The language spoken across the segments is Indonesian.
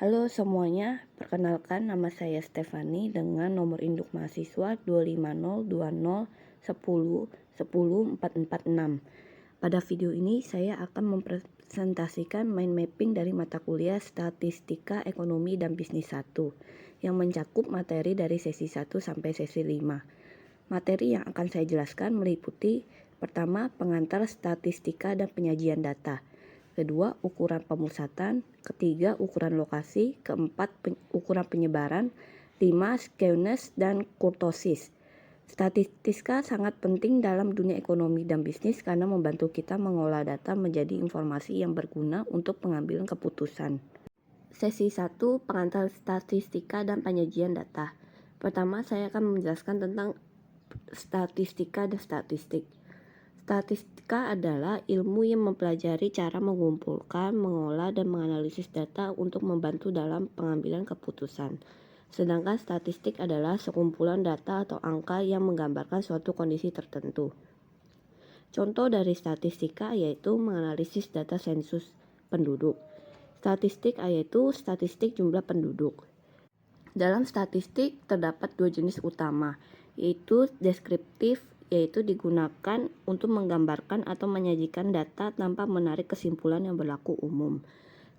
Halo semuanya, perkenalkan nama saya Stefani dengan nomor induk mahasiswa 2502010104446. Pada video ini saya akan mempresentasikan mind mapping dari mata kuliah Statistika Ekonomi dan Bisnis 1 yang mencakup materi dari sesi 1 sampai sesi 5. Materi yang akan saya jelaskan meliputi: pertama, pengantar statistika dan penyajian data; kedua, ukuran pemusatan; ketiga, ukuran lokasi; keempat, ukuran penyebaran; lima, skewness dan kurtosis. Statistika sangat penting dalam dunia ekonomi dan bisnis karena membantu kita mengolah data menjadi informasi yang berguna untuk pengambilan keputusan. Sesi 1, pengantar statistika dan penyajian data. Pertama, saya akan menjelaskan tentang statistika dan statistik. Statistika adalah ilmu yang mempelajari cara mengumpulkan, mengolah, dan menganalisis data untuk membantu dalam pengambilan keputusan. Sedangkan statistik adalah sekumpulan data atau angka yang menggambarkan suatu kondisi tertentu. Contoh dari statistika yaitu menganalisis data sensus penduduk. Statistik yaitu statistik jumlah penduduk. Dalam statistik terdapat dua jenis utama, yaitu deskriptif, yaitu digunakan untuk menggambarkan atau menyajikan data tanpa menarik kesimpulan yang berlaku umum.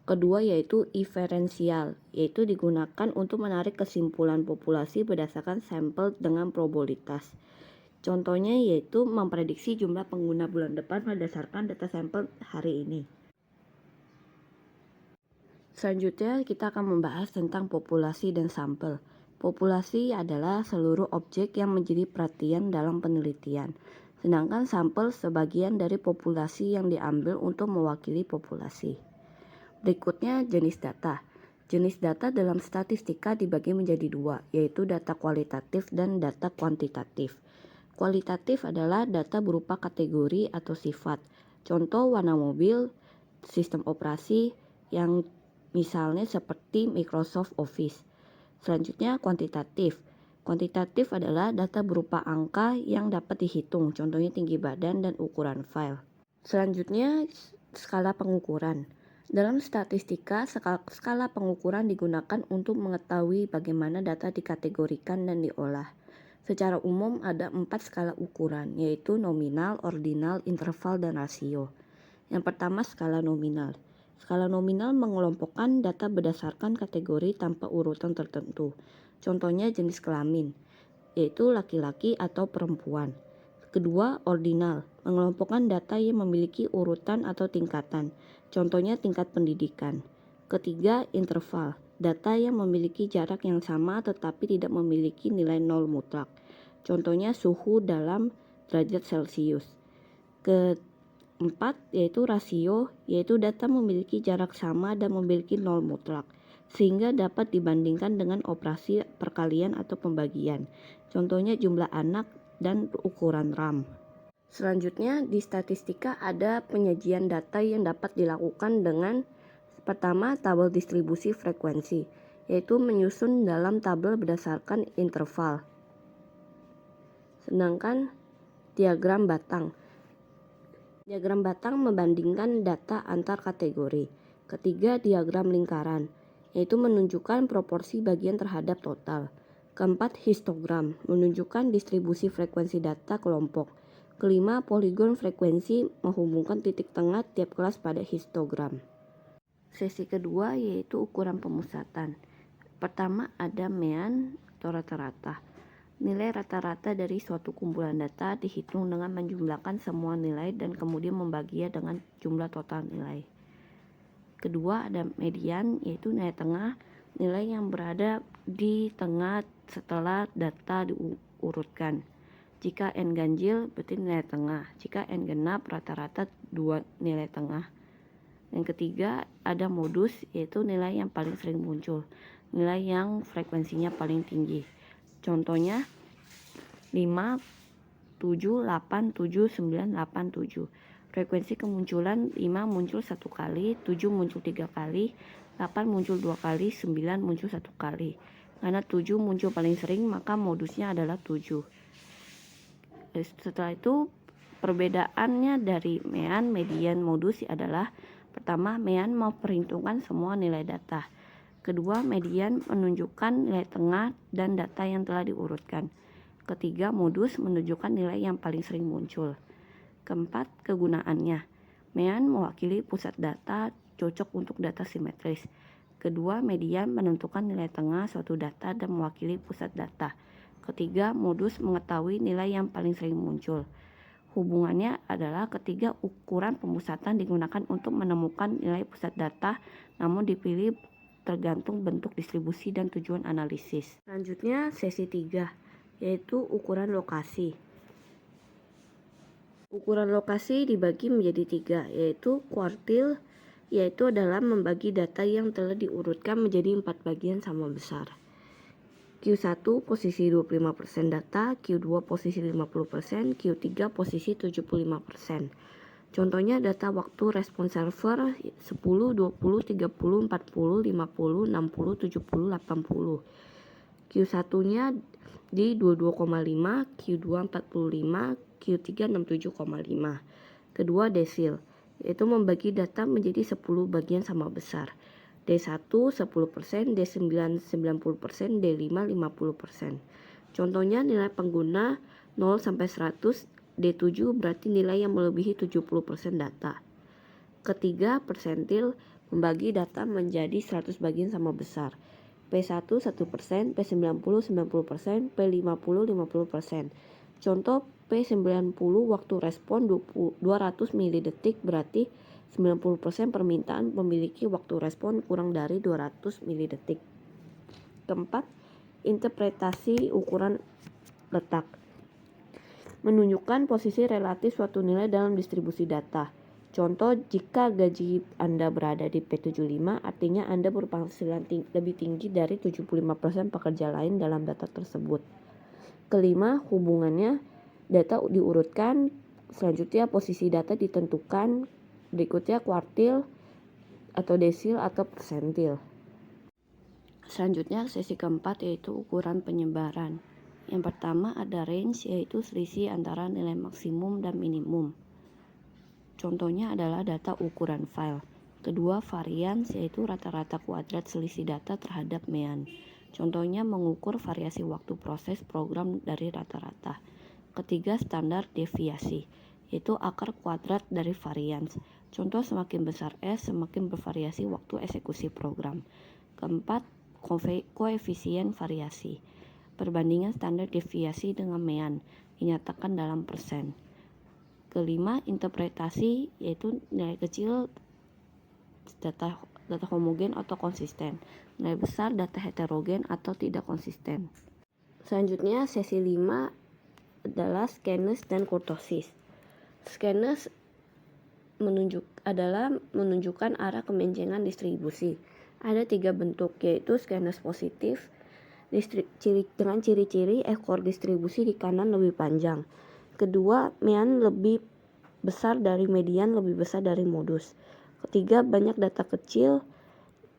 Kedua yaitu inferensial, yaitu digunakan untuk menarik kesimpulan populasi berdasarkan sampel dengan probabilitas. Contohnya yaitu memprediksi jumlah pengguna bulan depan berdasarkan data sampel hari ini. Selanjutnya kita akan membahas tentang populasi dan sampel. Populasi adalah seluruh objek yang menjadi perhatian dalam penelitian, sedangkan sampel sebagian dari populasi yang diambil untuk mewakili populasi. Berikutnya jenis data. Jenis data dalam statistika dibagi menjadi dua, yaitu data kualitatif dan data kuantitatif. Kualitatif adalah data berupa kategori atau sifat, contoh warna mobil, sistem operasi, yang misalnya seperti Microsoft Office. Selanjutnya kuantitatif. Kuantitatif adalah data berupa angka yang dapat dihitung, contohnya tinggi badan dan ukuran file. Selanjutnya skala pengukuran. Dalam statistika, skala pengukuran digunakan untuk mengetahui bagaimana data dikategorikan dan diolah. Secara umum ada 4 skala ukuran, yaitu nominal, ordinal, interval, dan rasio. Yang pertama, skala nominal. Skala nominal mengelompokkan data berdasarkan kategori tanpa urutan tertentu. Contohnya jenis kelamin, yaitu laki-laki atau perempuan. Kedua, ordinal, mengelompokkan data yang memiliki urutan atau tingkatan. Contohnya tingkat pendidikan. Ketiga, interval, data yang memiliki jarak yang sama tetapi tidak memiliki nilai nol mutlak. Contohnya suhu dalam derajat Celcius. Keempat, yaitu rasio, yaitu data memiliki jarak sama dan memiliki nol mutlak, sehingga dapat dibandingkan dengan operasi perkalian atau pembagian. Contohnya jumlah anak dan ukuran RAM. Selanjutnya di statistika ada penyajian data yang dapat dilakukan dengan pertama, tabel distribusi frekuensi, yaitu menyusun dalam tabel berdasarkan interval. Sedangkan diagram batang. Diagram batang membandingkan data antar kategori. Ketiga, diagram lingkaran, yaitu menunjukkan proporsi bagian terhadap total. Keempat, histogram, menunjukkan distribusi frekuensi data kelompok. Kelima, poligon frekuensi, menghubungkan titik tengah tiap kelas pada histogram. Sesi kedua yaitu ukuran pemusatan. Pertama ada mean atau rata-rata. Nilai rata-rata dari suatu kumpulan data dihitung dengan menjumlahkan semua nilai dan kemudian membaginya dengan jumlah total nilai. Kedua ada median, yaitu nilai tengah, nilai yang berada di tengah setelah data diurutkan. Jika n ganjil berarti nilai tengah, jika n genap rata-rata dua nilai tengah. Yang ketiga ada modus, yaitu nilai yang paling sering muncul, nilai yang frekuensinya paling tinggi. Contohnya 5, 7, 8, 7, 9, 8, 7. Frekuensi kemunculan 5 muncul 1 kali, 7 muncul 3 kali, 8 muncul 2 kali, 9 muncul 1 kali. Karena 7 muncul paling sering, maka modusnya adalah 7. Setelah itu perbedaannya dari mean, median, modus adalah pertama, mean memperhitungkan semua nilai data. Kedua, median menunjukkan nilai tengah dan data yang telah diurutkan. Ketiga, modus menunjukkan nilai yang paling sering muncul. Keempat, kegunaannya. Mean mewakili pusat data, cocok untuk data simetris. Kedua, median menentukan nilai tengah suatu data dan mewakili pusat data. Ketiga, modus mengetahui nilai yang paling sering muncul. Hubungannya adalah ketiga, ukuran pemusatan digunakan untuk menemukan nilai pusat data, namun dipilih tergantung bentuk distribusi dan tujuan analisis. Selanjutnya sesi 3, yaitu ukuran lokasi. Ukuran lokasi dibagi menjadi 3, yaitu kuartil, yaitu adalah membagi data yang telah diurutkan menjadi 4 bagian sama besar. Q1 posisi 25% data, Q2 posisi 50%, Q3 posisi 75%. Contohnya data waktu respon server 10, 20, 30, 40, 50, 60, 70, 80. Q1-nya di 22,5, Q2 45, Q3 67,5. Kedua desil, yaitu membagi data menjadi 10 bagian sama besar. D1 10%, D9 90%, D5 50%. Contohnya nilai pengguna 0 sampai 100, D7 berarti nilai yang melebihi 70% data. Ketiga, persentil membagi data menjadi 100 bagian sama besar. P1 1%, P90 90%, P50 50%. Contoh P90 waktu respon 200 mili-detik berarti 90% permintaan memiliki waktu respon kurang dari 200 mili-detik. Keempat, interpretasi ukuran letak. Menunjukkan posisi relatif suatu nilai dalam distribusi data. Contoh, jika gaji Anda berada di P75, artinya Anda berpenghasilan lebih tinggi dari 75% pekerja lain dalam data tersebut. Kelima, hubungannya, data diurutkan, selanjutnya posisi data ditentukan, berikutnya kuartil atau desil atau persentil. Selanjutnya sesi keempat yaitu ukuran penyebaran. Yang pertama ada range, yaitu selisih antara nilai maksimum dan minimum. Contohnya adalah data ukuran file. Kedua, varians, yaitu rata-rata kuadrat selisih data terhadap mean. Contohnya mengukur variasi waktu proses program dari rata-rata. Ketiga, standar deviasi, yaitu akar kuadrat dari varians. Contoh, semakin besar S, semakin bervariasi waktu eksekusi program. Keempat, koefisien variasi. Perbandingan standar deviasi dengan mean, dinyatakan dalam persen. Kelima, interpretasi, yaitu nilai kecil data homogen atau konsisten. Nilai besar data heterogen atau tidak konsisten. Selanjutnya, sesi 5 adalah skenes dan kurtosis. Skenes menunjukkan arah kebencengan distribusi. Ada 3 bentuk, yaitu skenes positif dengan ciri-ciri ekor distribusi di kanan lebih panjang. Kedua, mean lebih besar dari median, lebih besar dari modus. Ketiga, banyak data kecil,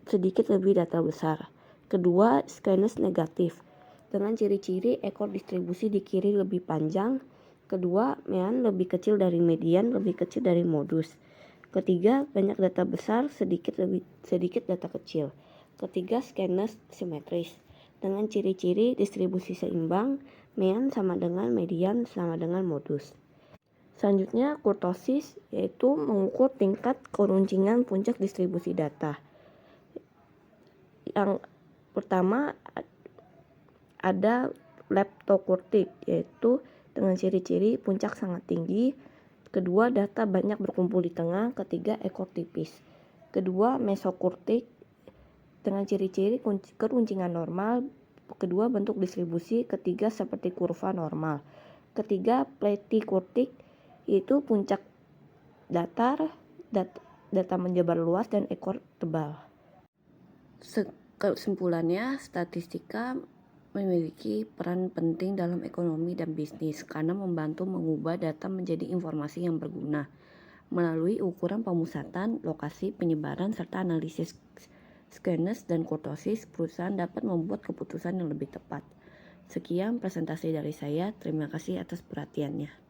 sedikit lebih data besar. Kedua, skenes negatif dengan ciri-ciri ekor distribusi di kiri lebih panjang. Kedua, mean lebih kecil dari median, lebih kecil dari modus. Ketiga, banyak data besar, sedikit data kecil. Ketiga, skenes simetris dengan ciri-ciri distribusi seimbang, mean sama dengan median sama dengan modus. Selanjutnya, kurtosis, yaitu mengukur tingkat keruncingan puncak distribusi data. Yang pertama ada leptokurtik, yaitu dengan ciri-ciri puncak sangat tinggi. Kedua, data banyak berkumpul di tengah. Ketiga, ekor tipis. Kedua, mesokurtik dengan ciri-ciri keruncingan normal. Kedua, bentuk distribusi. Ketiga, seperti kurva normal. Ketiga, pletikurtik, yaitu puncak datar, data menyebar luas dan ekor tebal. Kesimpulannya, statistika memiliki peran penting dalam ekonomi dan bisnis karena membantu mengubah data menjadi informasi yang berguna. Melalui ukuran pemusatan, lokasi, penyebaran, serta analisis skenes dan kurtosis, perusahaan dapat membuat keputusan yang lebih tepat. Sekian presentasi dari saya. Terima kasih atas perhatiannya.